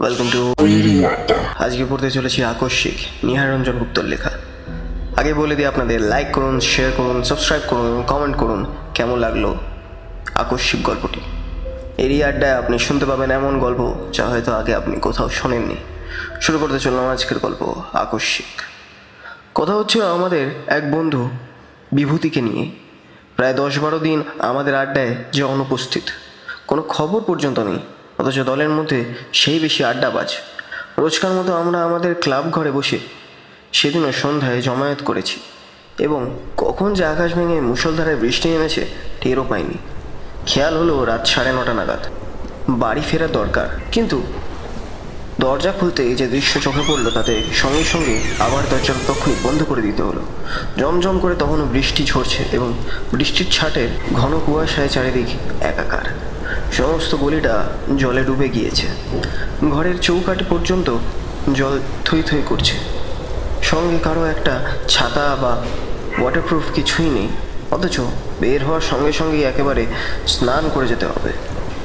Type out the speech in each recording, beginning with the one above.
Welcome to আজকে পড়তে চলেছি আকস্মিক, নিহার রঞ্জন গুপ্তর লেখা। আগে বলে দিই আপনাদের, লাইক করুন, শেয়ার করুন, সাবস্ক্রাইব করুন এবং কমেন্ট করুন কেমন লাগলো আকস্মিক গল্পটি। এরই আড্ডায় আপনি শুনতে পাবেন এমন গল্প যা হয়তো আগে আপনি কোথাও শোনেননি। শুরু করতে চললাম আজকের গল্প আকস্মিক। কথা হচ্ছে আমাদের এক বন্ধু বিভূতিকে নিয়ে। প্রায় 10-12 দিন আমাদের আড্ডায় যে অনুপস্থিত, কোনো খবর পর্যন্ত নেই, অথচ দলের মধ্যে সেই বেশি আড্ডাবাজ। রোজকার মতো আমরা আমাদের ক্লাব ঘরে বসে সেদিনও সন্ধ্যায় জমায়েত করেছি এবং কখন যে আকাশ ভেঙে মুষলধারে বৃষ্টি নেমেছে টেরও পাইনি। খেয়াল হলো রাত 9:30 নাগাদ বাড়ি ফেরার দরকার, কিন্তু দরজা খুলতে যে দৃশ্য চোখে পড়লো তাতে সঙ্গে সঙ্গে আবার দরজার তখনই বন্ধ করে দিতে হলো। জমজম করে তখনও বৃষ্টি ঝরছে এবং বৃষ্টির ছাটে ঘন কুয়াশায় চারিদিক একাকার। সমস্ত গলিটা জলে ডুবে গিয়েছে, ঘরের চৌকাঠ পর্যন্ত জল থই থই করছে। সঙ্গে কারো একটা ছাতা বা ওয়াটারপ্রুফ কিছুই নেই, অথচ বের হওয়ার সঙ্গে সঙ্গেই একেবারে স্নান করে যেতে হবে।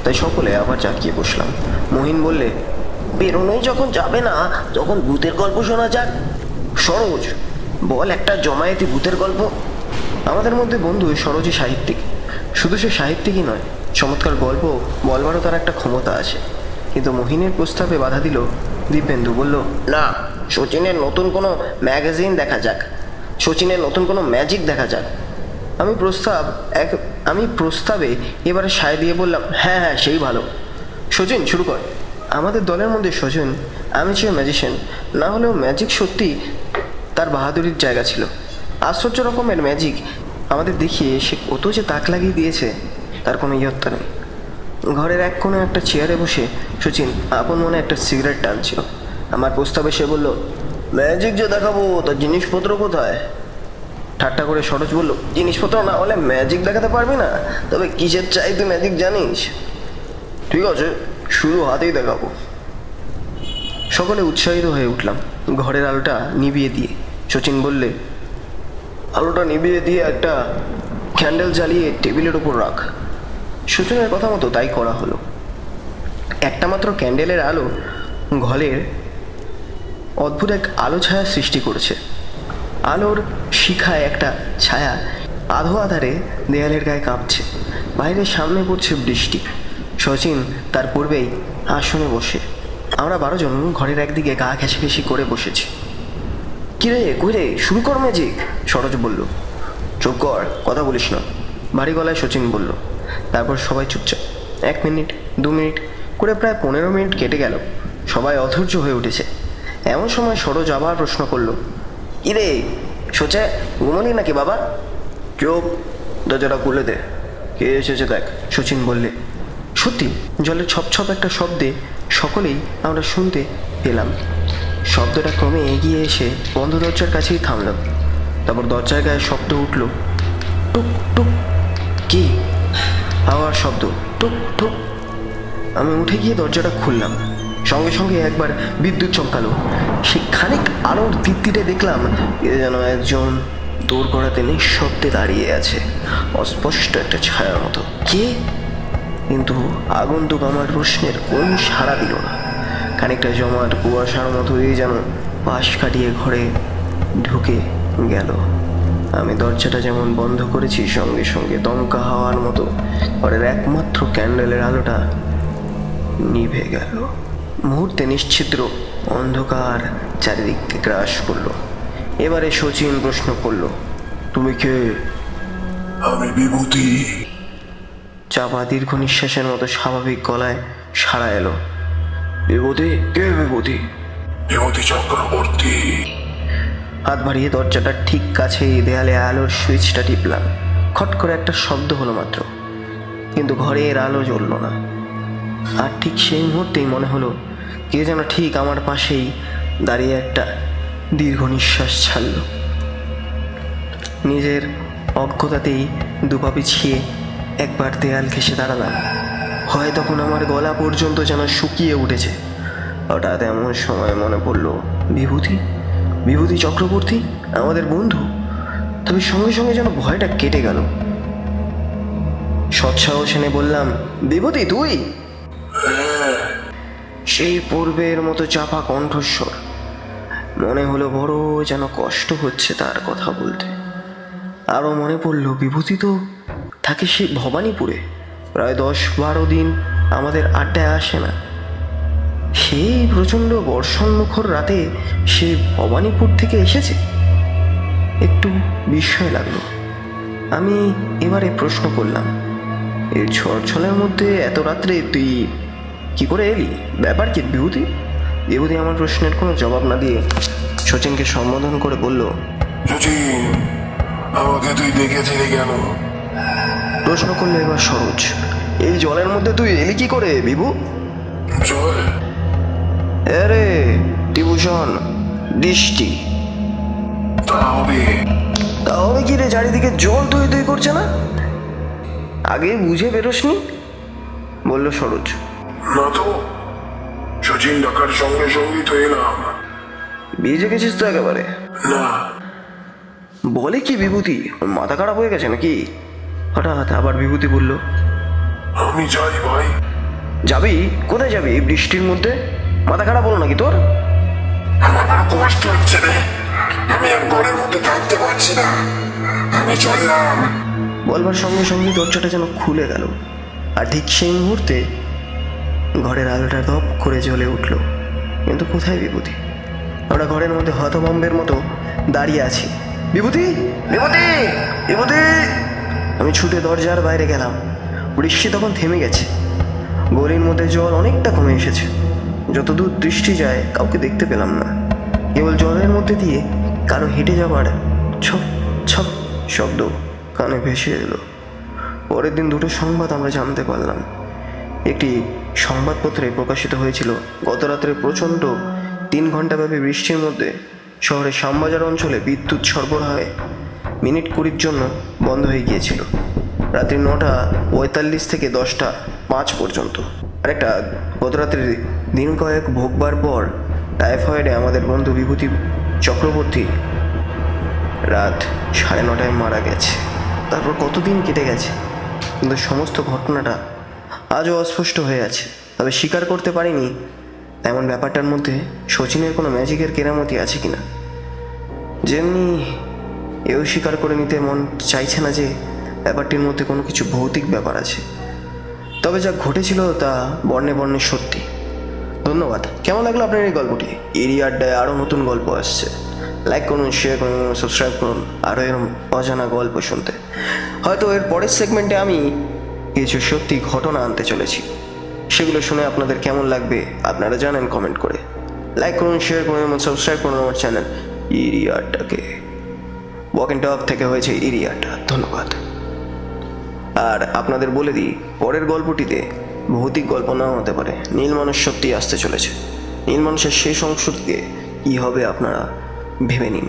তাই সকলে আবার জাঁকিয়ে বসলাম। মহিন বললে, বেরোনোই যখন যাবে না তখন ভূতের গল্প শোনা যাক। সরোজ, বল একটা জমায়েতি ভূতের গল্প। আমাদের মধ্যে বন্ধু সরোজই সাহিত্যিক। শুধু সে সাহিত্যিকই নয়, চমৎকার গল্প বলবারও তার একটা ক্ষমতা আছে। কিন্তু মহিনের প্রস্তাবে বাধা দিল দিব্যেন্দু। বলল, না, শচীনের নতুন কোনো ম্যাগাজিন দেখা যাক, শচীনের নতুন কোনো ম্যাজিক দেখা যাক। আমি প্রস্তাবে এবারে সায় দিয়ে বললাম, হ্যাঁ হ্যাঁ, সেই ভালো, শচীন শুরু কর। আমাদের দলের মধ্যে শচীন অ্যামেচার ম্যাজিশিয়ান না হলেও ম্যাজিক সত্যি তার বাহাদুরির জায়গা ছিল। আশ্চর্য রকমের ম্যাজিক আমাদের দেখিয়ে সে কত যে তাক লাগিয়ে দিয়েছে তার কোনো ইয়ত্তা নেই। ঘরের এক কোণে একটা চেয়ারে বসে শচীন আপন মনে একটা সিগারেট টানছিল। আমার প্রস্তাবে সে বলল, ম্যাজিক যে দেখাবো তার জিনিসপত্র কোথায়? ঠাট্টা করে সরোজ বলল, জিনিসপত্র না হলে ম্যাজিক দেখাতে পারবি না, তবে কিসের চাই তুই ম্যাজিক জানিস? ঠিক আছে, শুরু হাতেই দেখাবো। সকলে উৎসাহিত হয়ে উঠলাম। ঘরের আলোটা নিভিয়ে দিয়ে শচীন বললে, আলোটা নিভিয়ে দিয়ে একটা ক্যান্ডেল জ্বালিয়ে টেবিলের উপর রাখ। শচীনের কথা মতো তাই করা হলো। একটা মাত্র ক্যান্ডেলের আলো ঘরের অদ্ভুত এক আলো ছায়া সৃষ্টি করেছে। আলোর শিখায় একটা ছায়া আধো আধারে দেয়ালের গায়ে কাঁপছে। বাইরে সামনে পড়ছে বৃষ্টি। শচীন তার পূর্বেই আসনে বসে। আমরা 12 জন ঘরের একদিকে গা ঘেঁষাঘেঁষি করে বসেছি। কিরে কইরে, শুরু কর ম্যাজিক, সরোজ বলল। চুপ কর, কথা বলিস না, ভারী গলায় শচীন বলল। তারপর সবাই চুপচাপ। 1 মিনিট, 2 মিনিট করে প্রায় 15 মিনিট কেটে গেল। সবাই অধৈর্য হয়ে উঠেছে। এমন সময় সরোজ আবার প্রশ্ন করল, কিরে সোচে, ঘুমলি নাকি বাবা? চুপ, দরজাটা খুলে দে, কে এসেছে দেখ, শচীন বললে। সত্যি জলের ছপ একটা শব্দে সকলেই আমরা শুনতে পেলাম। শব্দটা ক্রমে এগিয়ে এসে বন্ধ দরজার কাছেই থামল। তারপর দরজার গায়ে শব্দ উঠল, টুক টুক। কি আওয়ার শব্দ, টুক টুক। আমি উঠে গিয়ে দরজাটা খুললাম। সঙ্গে সঙ্গে একবার বিদ্যুৎ চমকালো। সে খানিক আলোর দীপ্তিতে দেখলাম এ যেন একজন দৌড় করাতে নিঃশব্দে দাঁড়িয়ে আছে, অস্পষ্ট একটা ছায়ার মতো। কে? কিন্তু আগন্তুক আমার প্রশ্নের কোন সাড়া দিল না। খানিকটা জমাট কুয়াশার মতোই যেন পাশ কাটিয়ে ঘরে ঢুকে গেল। আমি দরজাটা যেমন বন্ধ করেছি, সঙ্গে সঙ্গে দমকা হাওয়ার মতো ঘরের একমাত্র ক্যান্ডেলের আলোটা নিভে গেল। মুহূর্তে নিশ্ছিদ্র অন্ধকার চারিদিককে গ্রাস করলো। এবারে শচীন প্রশ্ন করল, তুমি কে? আমি বিভূতি। চাপা দীর্ঘ নিঃশ্বাসের মতো স্বাভাবিক গলায় সাড়া এলো, বিভূতি? কে বিভূতি? বিভূতি চক্রবর্তী। হাত বাড়িয়ে দরজাটার ঠিক কাছেই দেয়ালে আলোর সুইচটা টিপলাম। খট করে একটা শব্দ হলো মাত্র, কিন্তু ঘরের আলো জ্বলল না। আর ঠিক সেই মুহূর্তেই মনে হলো কে যেন ঠিক আমার পাশেই দাঁড়িয়ে একটা দীর্ঘ নিঃশ্বাস ছাড়ল। নিজের অজ্ঞতাতেই দুপা পিছিয়ে একবার দেয়াল ঘেঁষে দাঁড়ালাম। হয় তখন আমার গলা পর্যন্ত যেন শুকিয়ে উঠেছে। হঠাৎ এমন সময় মনে পড়ল, বিভূতি চক্রবর্তী আমাদের বন্ধু। তবে সঙ্গে সঙ্গে যেন ভয়টা কেটে গেল। সৎসাহস এনে বললাম, বিভূতি তুই? সেই পূর্বের মতো চাপা কণ্ঠস্বর। মনে হলো বড় যেন কষ্ট হচ্ছে তার কথা বলতে। আরও মনে পড়ল বিভূতি তো থাকে সেই ভবানীপুরে, প্রায় 10-12 দিন আমাদের আড্ডায় আসে না। সেই প্রচণ্ড বর্ষণমুখর রাতে সে ভবানীপুর থেকে এসেছে। একটু বিস্ময় লাগলো। আমি এবারে প্রশ্ন করলাম, এই ঝড় মধ্যে এত রাত্রে তুই কি করে এলি? ব্যাপার কি বিভূতি? বিভূতি আমার প্রশ্নের কোনো জবাব না দিয়ে শচীনকে সম্বোধন করে বলল, শচীন, আমাকে তুই দেখেছিলি কেন? প্রশ্ন করলো এবার সরোজ, এই জলের মধ্যে তুই এলি কি করে বিভু? জল? আরে টিভূষণ, বৃষ্টি। তা হবে কি রে, চারিদিকে জল তুই তুই করছে না? আগে বুঝে বেরোসনি, বলল সরোজ। না তো, শচীন ডাকার সঙ্গে সঙ্গেই তো এলাম। ভিজে গেছিস তো একেবারে? না। বলে কি বিভূতি, ওর মাথা খারাপ হয়ে গেছে নাকি? হঠাৎ আবার বিভূতি বলল, আমি যাই ভাই। যাবি? কোথায় যাবি এই বৃষ্টির মধ্যে? মাথা খারাপ হলো নাকি তোর? আমার বড় কষ্ট হচ্ছে রে, আমি আর ঘরের মধ্যে থাকতে পারছি না, আমি চললাম। বলবার সঙ্গে সঙ্গে দরজাটা যেন খুলে গেল, আর ঠিক সেই মুহূর্তে ঘরের আলোটা দপ করে জ্বলে উঠল। কিন্তু কোথায় বিভূতি? আমরা ঘরের মধ্যে হতভম্বের মতো দাঁড়িয়ে আছি। বিভূতি, বিভূতি, বিভূতি! আমি ছুটে দরজার বাইরে গেলাম। বৃষ্টি তখন থেমে গেছে, গলির মধ্যে জল অনেকটা কমে এসেছে। যতদূর দৃষ্টি যায় কাউকে দেখতে পেলাম না, কেবল জলের মধ্যে দিয়ে কারো হেঁটে যাওয়ার ছপ ছপ শব্দ কানে ভেসে এলো। পরের দিন দুটো সংবাদ আমরা জানতে পারলাম। একটি সংবাদপত্রে প্রকাশিত হয়েছিল, গত রাত্রে প্রচণ্ড 3 ঘন্টাব্যাপী বৃষ্টির মধ্যে শহরের শ্যামবাজার অঞ্চলে বিদ্যুৎ সরবরাহে মিনিট 20-র জন্য বন্ধ হয়ে গিয়েছিল, রাত্রি 9:45 থেকে 10:05 পর্যন্ত। আরেকটা, গত রাত্রে দিন কয়েক ভোগবার পর টাইফয়েডে আমাদের বন্ধু বিভূতি চক্রবর্তী রাত 9:30 মারা গেছে। তারপর কতদিন কেটে গেছে, কিন্তু সমস্ত ঘটনাটা আজও অস্পষ্ট হয়ে আছে। তবে স্বীকার করতে পারিনি এমন ব্যাপারটার মধ্যে শচীনের কোনো ম্যাজিকের কেরামতি আছে কিনা। যেমনি এও স্বীকার করে নিতে মন চাইছে না যে ব্যাপারটির মধ্যে কোনো কিছু ভৌতিক ব্যাপার আছে। তবে যা ঘটেছিল তা বর্ণে বর্ণে সত্যি। ধন্যবাদ। কেমন লাগলো আপনার এই গল্পটি? এরিয়া আড্ডায় আরও নতুন গল্প আসছে। লাইক করুন, শেয়ার করুন, সাবস্ক্রাইব করুন আরও এরকম অজানা গল্প শুনতে। হয়তো এর পরের সেগমেন্টে আমি কিছু সত্যি ঘটনা আনতে চলেছি, সেগুলো শুনে আপনাদের কেমন লাগবে আপনারা জানেন কমেন্ট করে। লাইক করুন, শেয়ার করুন এবং সাবস্ক্রাইব করুন আমার চ্যানেল এরিয়া আড্ডাকে। ওয়াক অ্যান্ড টক থেকে হয়েছে এরিয়া আড্ডা। ধন্যবাদ। আর আপনাদের বলে দিই, পরের গল্পটিতে ভৌতিক গল্প নাও হতে পারে, নীল মানুষ সত্যি আসতে চলেছে। নীল মানুষের শেষ অংশ থেকে কী হবে আপনারা ভেবে নিন।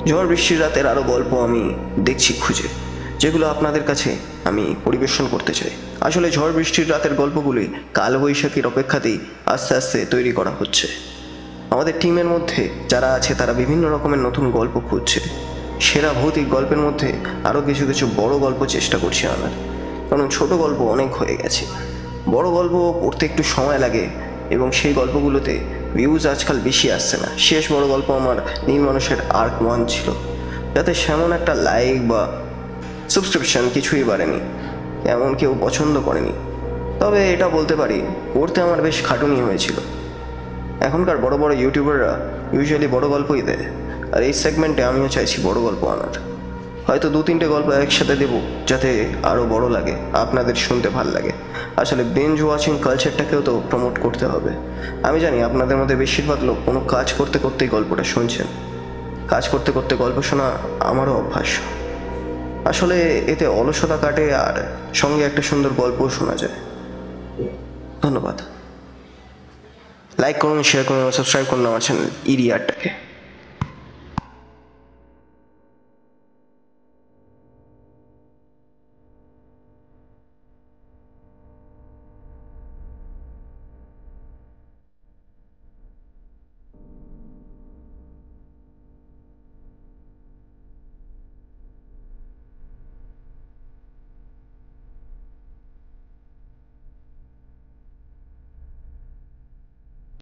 ঝড় বৃষ্টির রাতের আরও গল্প আমি দেখছি খুঁজে, যেগুলো আপনাদের কাছে আমি পরিবেশন করতে চাই। আসলে ঝড় বৃষ্টির রাতের গল্পগুলি কালবৈশাখীর অপেক্ষাতেই আস্তে আস্তে তৈরি করা হচ্ছে। আমাদের টিমের মধ্যে যারা আছে তারা বিভিন্ন রকমের নতুন গল্প খুঁজছে। সেরা ভৌতিক গল্পের মধ্যে আরও কিছু কিছু বড় গল্প চেষ্টা করছি আমার, কারণ ছোট গল্প অনেক হয়ে গেছে। বড় গল্প পড়তে একটু সময় লাগে এবং সেই গল্পগুলোতে ভিউজ আজকাল বেশি আসছে না। শেষ বড় গল্প আমার নীল মানুষের আর্ক 1 ছিল, যাতে সেমন একটা লাইক বা সাবস্ক্রিপশন কিছুই বাড়েনি, এমন কেউ পছন্দ করেনি। তবে এটা বলতে পারি, করতে আমার বেশ খাটুনি হয়েছিল। এখনকার বড় বড় ইউটিউবাররা ইউজুয়ালি বড় গল্পই দেয়, আর এই সেগমেন্টে আমিও চাইছি বড় গল্প আনার। হয়তো 2-3টে গল্প একসাথে দেবো, যাতে আরও বড় লাগে, আপনাদের শুনতে ভালো লাগে। আসলে বেঞ্জ ওয়াচিং কালচারটাকেও তো প্রমোট করতে হবে। আমি জানি আপনাদের মধ্যে বেশিরভাগ লোক কোনো কাজ করতে করতেই গল্পটা শুনছেন। কাজ করতে করতে গল্প শোনা আমারও অভ্যাস। আসলে এতে অলসতা কাটে আর সঙ্গে একটা সুন্দর গল্পও শোনা যায়। ধন্যবাদ। লাইক করুন, শেয়ার করুন, সাবস্ক্রাইব করুন আমার চ্যানেল এরিয়া আড্ডাকে।